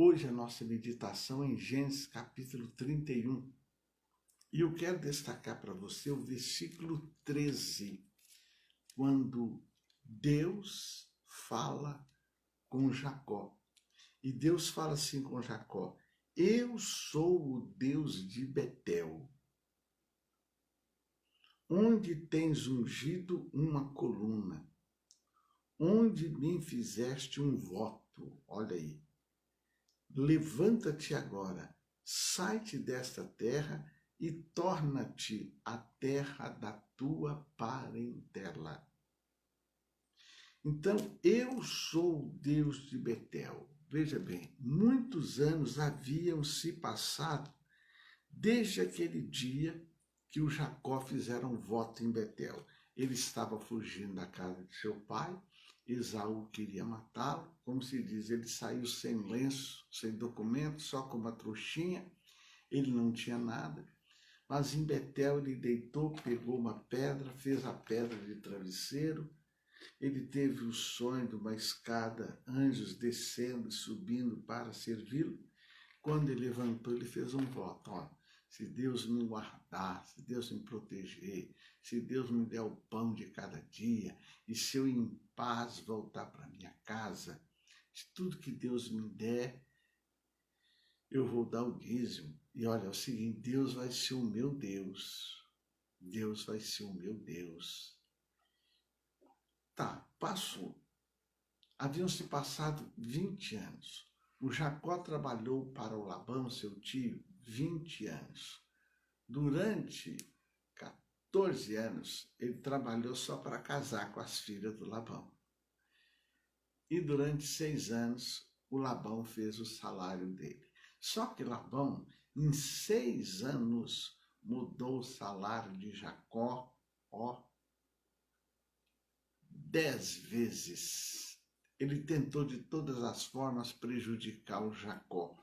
Hoje a nossa meditação é em Gênesis capítulo 31. E eu quero destacar para você o versículo 13, quando Deus fala com Jacó. E Deus fala assim com Jacó: eu sou o Deus de Betel, onde tens ungido uma coluna, onde me fizeste um voto. Olha aí. Levanta-te agora, sai-te desta terra e torna-te a terra da tua parentela. Então, eu sou o Deus de Betel. Veja bem, muitos anos haviam se passado desde aquele dia que o Jacó fizeram um voto em Betel. Ele estava fugindo da casa de seu pai, Esaú queria matá-lo, como se diz, ele saiu sem lenço, sem documento, só com uma trouxinha, ele não tinha nada, mas em Betel ele deitou, pegou uma pedra, fez a pedra de travesseiro, ele teve o sonho de uma escada, anjos descendo e subindo para servi-lo. Quando ele levantou, ele fez um voto: ó, se Deus me guardar, se Deus me proteger, se Deus me der o pão de cada dia, e se eu em paz voltar para minha casa, de tudo que Deus me der, eu vou dar o dízimo. E olha, é o seguinte, Deus vai ser o meu Deus. Deus vai ser o meu Deus. Tá, passou. Haviam se passado 20 anos. O Jacó trabalhou para o Labão, seu tio, 20 anos. Durante 14 anos, ele trabalhou só para casar com as filhas do Labão. E durante 6 anos, o Labão fez o salário dele. Só que Labão, em 6 anos, mudou o salário de Jacó, 10 vezes. Ele tentou de todas as formas prejudicar o Jacó.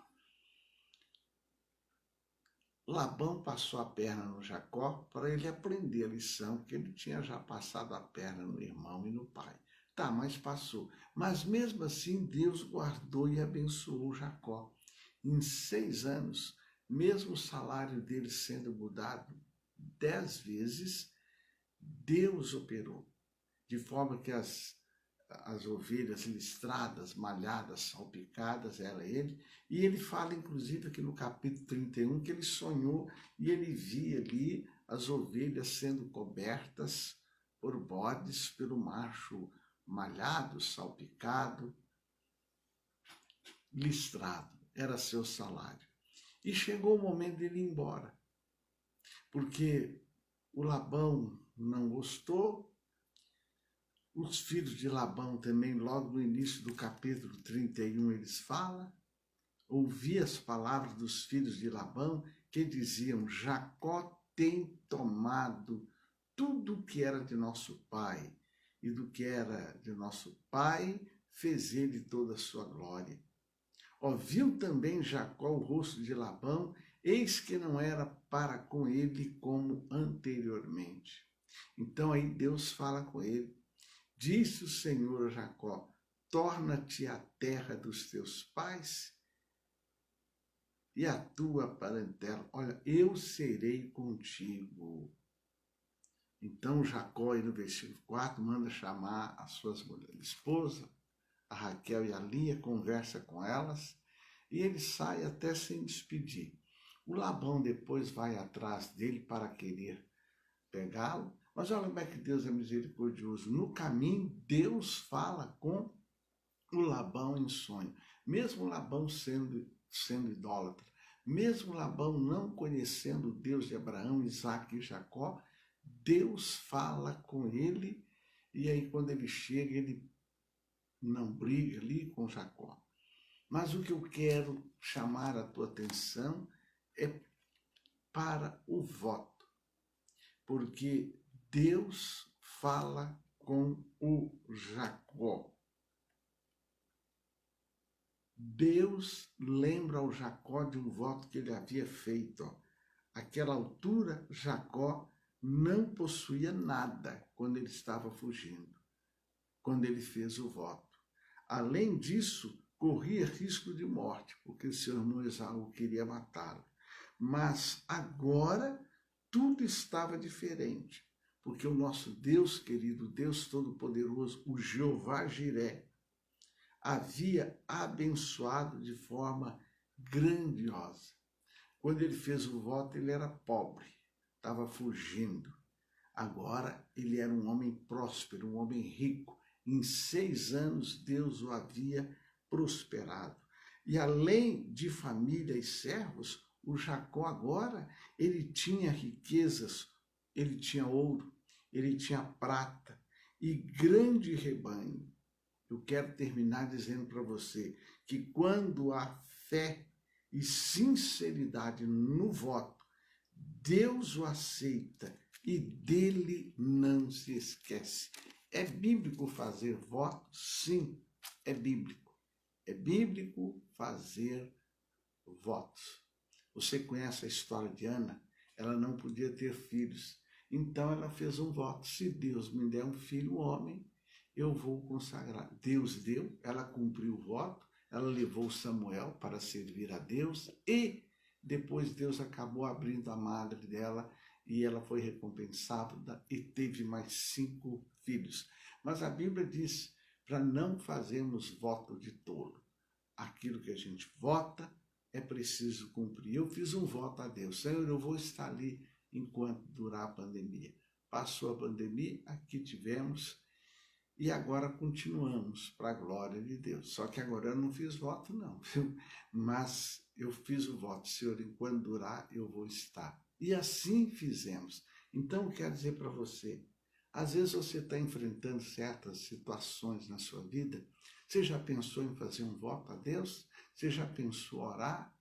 Labão passou a perna no Jacó para ele aprender a lição, que ele tinha já passado a perna no irmão e no pai. Tá, mas passou. Mas mesmo assim, Deus guardou e abençoou Jacó. Em 6 anos, mesmo o salário dele sendo mudado 10 vezes, Deus operou. De forma que as ovelhas listradas, malhadas, salpicadas, era ele. E ele fala, inclusive, aqui no capítulo 31, que ele sonhou e ele via ali as ovelhas sendo cobertas por bodes, pelo macho malhado, salpicado, listrado. Era seu salário. E chegou o momento dele ir embora, porque o Labão não gostou. Os filhos de Labão também, logo no início do capítulo 31, eles falam: ouvi as palavras dos filhos de Labão que diziam: Jacó tem tomado tudo o que era de nosso pai, e do que era de nosso pai fez ele toda a sua glória. Ouviu também Jacó o rosto de Labão, eis que não era para com ele como anteriormente. Então aí Deus fala com ele. Disse o Senhor a Jacó: torna-te a terra dos teus pais e a tua parentela. Olha, eu serei contigo. Então Jacó, aí no versículo 4, manda chamar as suas esposas, a Raquel e a Lia, conversa com elas, e ele sai até sem despedir. O Labão depois vai atrás dele para querer pegá-lo. Mas olha como é que Deus é misericordioso. No caminho, Deus fala com o Labão em sonho. Mesmo Labão sendo idólatra, mesmo Labão não conhecendo o Deus de Abraão, Isaque e Jacó, Deus fala com ele, e aí quando ele chega, ele não briga ali com Jacó. Mas o que eu quero chamar a tua atenção é para o voto, porque Deus fala com o Jacó. Deus lembra ao Jacó de um voto que ele havia feito. Àquela altura, Jacó não possuía nada quando ele estava fugindo, quando ele fez o voto. Além disso, corria risco de morte, porque seu irmão Esaú queria matá-lo. Mas agora tudo estava diferente, porque o nosso Deus querido, Deus Todo-Poderoso, o Jeová Jiré, havia abençoado de forma grandiosa. Quando ele fez o voto, ele era pobre, estava fugindo. Agora ele era um homem próspero, um homem rico. Em 6 anos Deus o havia prosperado. E além de família e servos, o Jacó agora, ele tinha riquezas, ele tinha ouro, ele tinha prata e grande rebanho. Eu quero terminar dizendo para você que quando há fé e sinceridade no voto, Deus o aceita e dele não se esquece. É bíblico fazer voto? Sim, é bíblico. É bíblico fazer votos. Você conhece a história de Ana? Ela não podia ter filhos. Então ela fez um voto. Se Deus me der um filho homem, eu vou consagrar. Deus deu, ela cumpriu o voto, ela levou Samuel para servir a Deus e depois Deus acabou abrindo a madre dela e ela foi recompensada e teve mais 5 filhos. Mas a Bíblia diz para não fazermos voto de tolo. Aquilo que a gente vota é preciso cumprir. Eu fiz um voto a Deus. Senhor, eu vou estar ali enquanto durar a pandemia. Passou a pandemia, aqui tivemos e agora continuamos para a glória de Deus. Só que agora eu não fiz voto não, mas eu fiz o voto, Senhor, enquanto durar eu vou estar. E assim fizemos. Então eu quero dizer para você, às vezes você está enfrentando certas situações na sua vida, você já pensou em fazer um voto a Deus? Você já pensou em orar?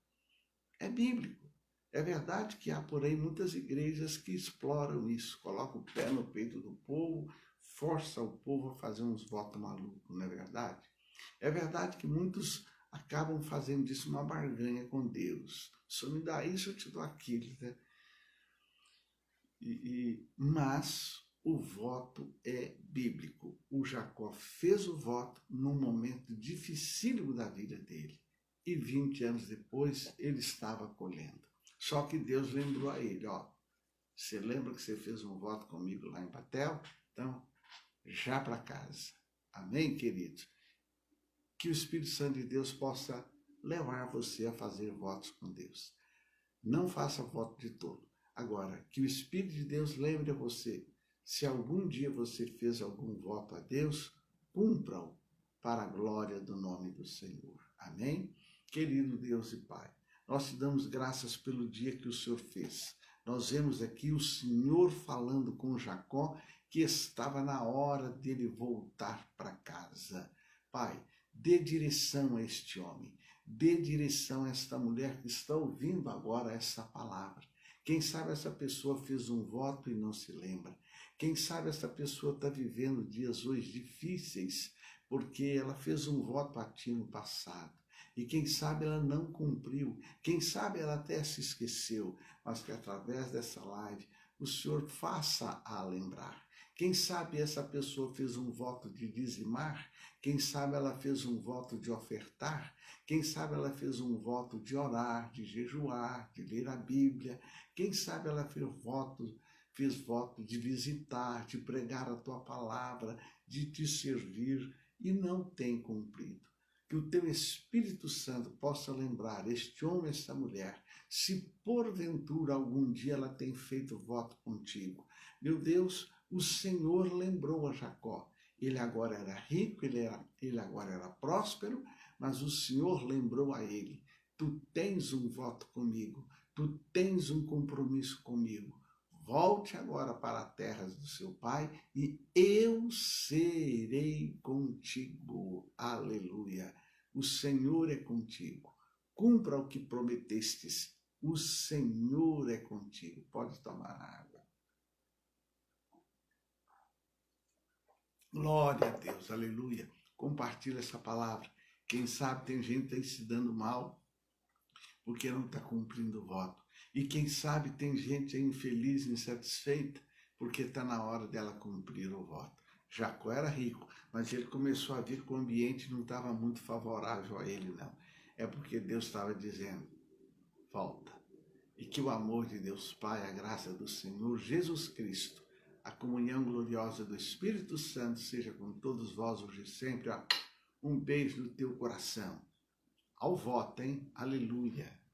É bíblico. É verdade que há por aí muitas igrejas que exploram isso, colocam o pé no peito do povo, força o povo a fazer uns votos malucos, não é verdade? É verdade que muitos acabam fazendo disso uma barganha com Deus. Se eu me dá isso, eu te dou aquilo, né? Mas o voto é bíblico. O Jacó fez o voto num momento dificílimo da vida dele. E 20 anos depois, ele estava colhendo. Só que Deus lembrou a ele, ó, você lembra que você fez um voto comigo lá em Betel? Então, já para casa. Amém, queridos? Que o Espírito Santo de Deus possa levar você a fazer votos com Deus. Não faça voto de tolo. Agora, que o Espírito de Deus lembre a você, se algum dia você fez algum voto a Deus, cumpra-o para a glória do nome do Senhor. Amém? Querido Deus e Pai, nós te damos graças pelo dia que o Senhor fez. Nós vemos aqui o Senhor falando com Jacó, que estava na hora dele voltar para casa. Pai, dê direção a este homem, dê direção a esta mulher que está ouvindo agora essa palavra. Quem sabe essa pessoa fez um voto e não se lembra. Quem sabe essa pessoa está vivendo dias hoje difíceis, porque ela fez um voto a ti no passado. E quem sabe ela não cumpriu, quem sabe ela até se esqueceu, mas que através dessa live o Senhor faça-a lembrar. Quem sabe essa pessoa fez um voto de dizimar, quem sabe ela fez um voto de ofertar, quem sabe ela fez um voto de orar, de jejuar, de ler a Bíblia, quem sabe ela fez voto de visitar, de pregar a tua palavra, de te servir e não tem cumprido. Que o teu Espírito Santo possa lembrar este homem, esta mulher, se porventura algum dia ela tem feito voto contigo. Meu Deus, o Senhor lembrou a Jacó. Ele agora era rico, ele agora era próspero, mas o Senhor lembrou a ele. Tu tens um voto comigo, tu tens um compromisso comigo. Volte agora para as terras do seu pai e eu serei contigo. Aleluia. O Senhor é contigo. Cumpra o que prometestes. O Senhor é contigo. Pode tomar água. Glória a Deus. Aleluia. Compartilha essa palavra. Quem sabe tem gente aí se dando mal porque não está cumprindo o voto. E quem sabe tem gente aí infeliz, insatisfeita, porque está na hora dela cumprir o voto. Jacó era rico, mas ele começou a ver que o ambiente não estava muito favorável a ele, não. É porque Deus estava dizendo, volta. E que o amor de Deus Pai, a graça do Senhor Jesus Cristo, a comunhão gloriosa do Espírito Santo seja com todos vós hoje e sempre. Um beijo no teu coração. Ao voto, hein? Aleluia.